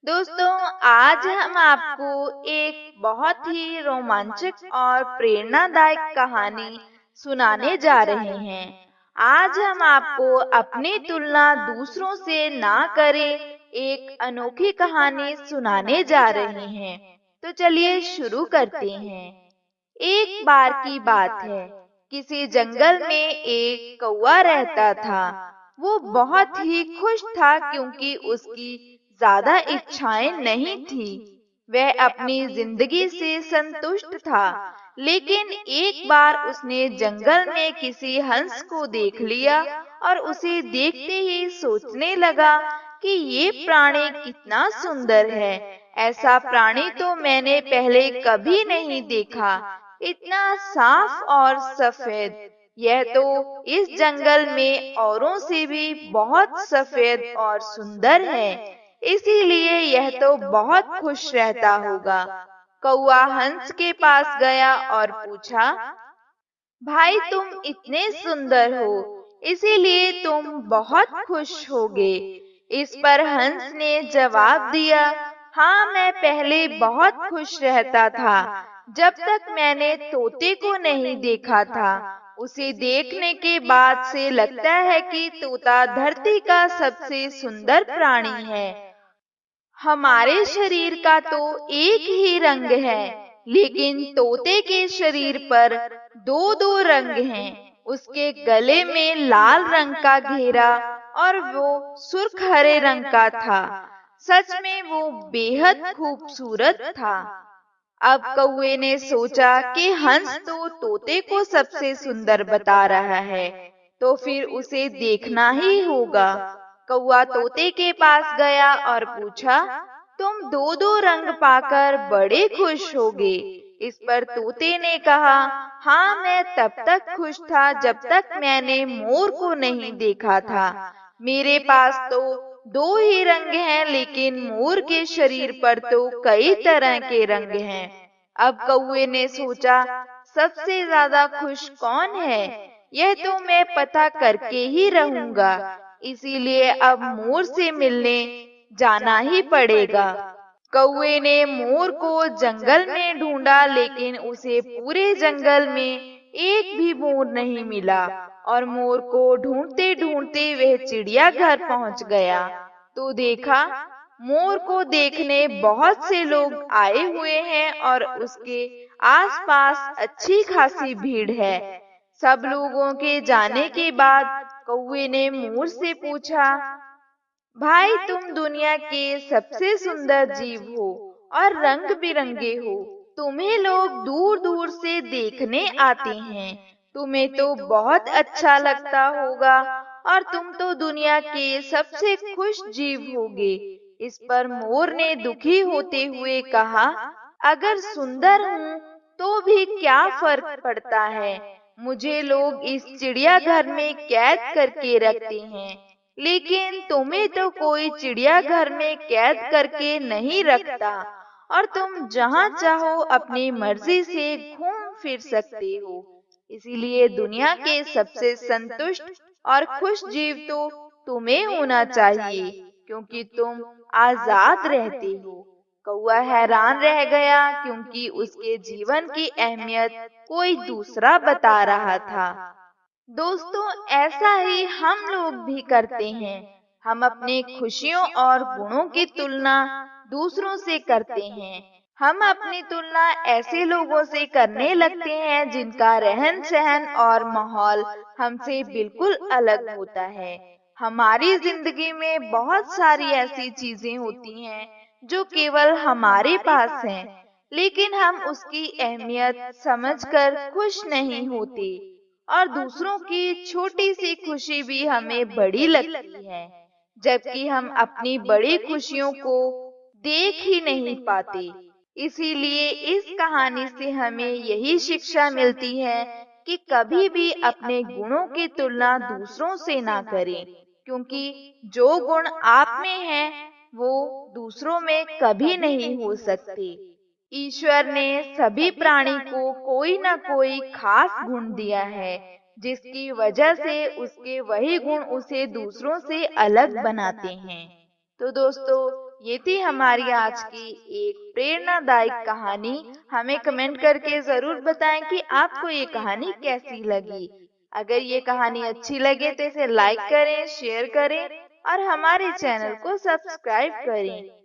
दोस्तों, आज हम आपको एक बहुत ही रोमांचक और प्रेरणादायक कहानी सुनाने जा रहे हैं। आज हम आपको अपनी तुलना दूसरों से ना करें एक अनोखी कहानी सुनाने जा रहे हैं। तो चलिए शुरू करते हैं। एक बार की बात है, किसी जंगल में एक कौवा रहता था। वो बहुत ही खुश था क्योंकि उसकी ज्यादा इच्छाएं नहीं थी। वह अपनी जिंदगी से संतुष्ट था। लेकिन एक बार उसने जंगल में किसी हंस को देख लिया और उसे देखते ही सोचने लगा कि ये प्राणी कितना सुंदर है। ऐसा प्राणी तो मैंने पहले कभी नहीं देखा। इतना साफ और सफेद, यह तो इस जंगल में औरों से भी बहुत सफेद और सुंदर है। इसीलिए यह तो बहुत खुश रहता होगा। कौवा हंस के पास गया और पूछा, भाई तुम इतने सुंदर हो, इसीलिए तुम बहुत खुश होगे। इस पर हंस ने जवाब दिया, हाँ मैं पहले बहुत खुश रहता था, जब तक मैंने तोते को नहीं देखा था। उसे देखने के बाद से लगता है कि तोता धरती का सबसे सुंदर प्राणी है। हमारे शरीर का तो एक ही रंग है, लेकिन तोते के शरीर पर दो दो रंग हैं। उसके गले में लाल रंग का घेरा और वो सुर्ख हरे रंग का था। सच में वो बेहद खूबसूरत था। अब कौवे ने सोचा कि हंस तो तोते को सबसे सुंदर बता रहा है, तो फिर उसे देखना ही होगा। कौवा तोते के पास गया और पूछा, तुम दो दो रंग पाकर बड़े खुश होगे। इस पर तोते ने कहा, हाँ मैं तब तक खुश था जब तक मैंने मोर को नहीं देखा था। मेरे पास तो दो ही रंग हैं, लेकिन मोर के शरीर पर तो कई तरह के रंग हैं। अब कौवे ने सोचा, सबसे ज्यादा खुश कौन है, यह तो मैं पता करके ही रहूंगा। इसीलिए अब मोर से मिलने जाना ही पड़ेगा। कौवे ने मोर को जंगल में ढूंढा, लेकिन उसे पूरे जंगल में एक भी मोर नहीं मिला। और मोर को ढूंढते ढूंढते वह चिड़ियाघर पहुंच गया, तो देखा मोर को देखने बहुत से लोग आए हुए हैं और उसके आसपास अच्छी खासी भीड़ है। सब लोगों के जाने के बाद कौवे ने मोर से पूछा, भाई तुम दुनिया के सबसे सुंदर जीव हो और रंग बिरंगे हो। तुम्हें लोग दूर दूर से देखने आते हैं। तुम्हें तो बहुत अच्छा लगता होगा और तुम तो दुनिया के सबसे खुश जीव होगे। इस पर मोर ने दुखी होते हुए कहा, अगर सुंदर हूँ तो भी क्या फर्क पड़ता है। मुझे लोग इस चिड़ियाघर में कैद करके रखते हैं, लेकिन तुम्हें तो कोई चिड़ियाघर में कैद करके नहीं रखता और तुम जहाँ चाहो अपनी मर्जी से घूम फिर सकते हो। इसीलिए दुनिया के सबसे संतुष्ट और खुश जीव तो तुम्हें होना चाहिए, क्योंकि तुम आजाद रहते हो। कौवा हैरान रह गया, क्योंकि उसके जीवन की अहमियत कोई दूसरा बता रहा था। दोस्तों, ऐसा ही हम लोग भी करते हैं। हम अपनी खुशियों और गुणों की तुलना दूसरों से करते हैं। हम अपनी तुलना ऐसे लोगों से करने लगते हैं जिनका रहन सहन और माहौल हमसे बिल्कुल अलग होता है। हमारी जिंदगी में बहुत सारी ऐसी चीजें होती हैं जो केवल हमारे पास हैं, लेकिन हम उसकी अहमियत समझकर खुश नहीं होते और दूसरों की छोटी सी खुशी भी हमें बड़ी लगती है, जबकि हम अपनी बड़ी खुशियों को देख ही नहीं पाते। इसीलिए इस कहानी से हमें यही शिक्षा मिलती है कि कभी भी अपने गुणों की तुलना दूसरों से ना करें, क्योंकि जो गुण आप में हैं वो दूसरों में कभी नहीं हो सकते। ईश्वर ने सभी प्राणी को कोई न कोई खास गुण दिया है, जिसकी वजह से उसके वही गुण उसे दूसरों से अलग बनाते हैं। तो दोस्तों, ये थी हमारी आज की एक प्रेरणादायक कहानी। हमें कमेंट करके जरूर बताएं कि आपको ये कहानी कैसी लगी। अगर ये कहानी अच्छी लगे तो इसे लाइक करें, शेयर करें और हमारे चैनल को सब्सक्राइब करें।